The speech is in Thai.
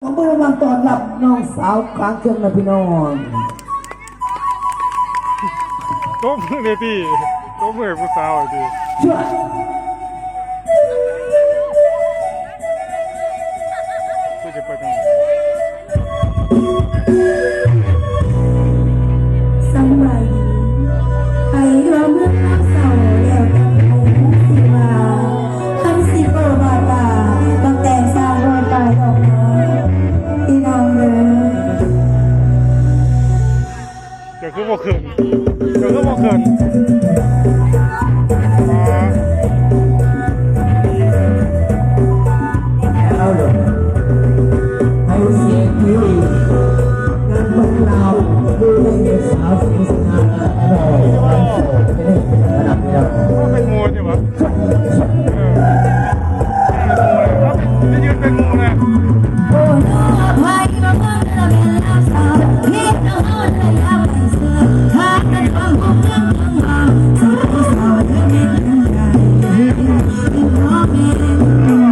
ผมกำลังต้อนรับน้องสาวกลางเครื่องนะพี่น้องโต๊ะมือเลยพี่โต๊ะมือผู้สาวพี่ช่วยช่วยจะไปตรงไหนสมัยไอ้รอเมื่อข้าวเสาแล้วแต่ไอ้สิมาคันสิโปบาบาต้องแต่งสร้างรอยตายดอกไม้พี่น้องเลย เดี๋ยวคือบ่ขึ้นเดี๋ยวคือบ่ขึ้นเอาเลยให้เสียงที่งานของเราดูในสาวเสียงสง่าอร่อยความสุขจะได้เป็นระดับนี้แล้ว ว่าเป็นงูใช่ปะเป็นยืนเป็นงูนะ โอ้น้องอภัยมาเมื่อเราเป็นลาสาวพี่น้องเอาใจยาไปเสือข้ากันความคงเรื่องของเราสาวสาวเดินเดินไกลเป็นน้องเองค่อย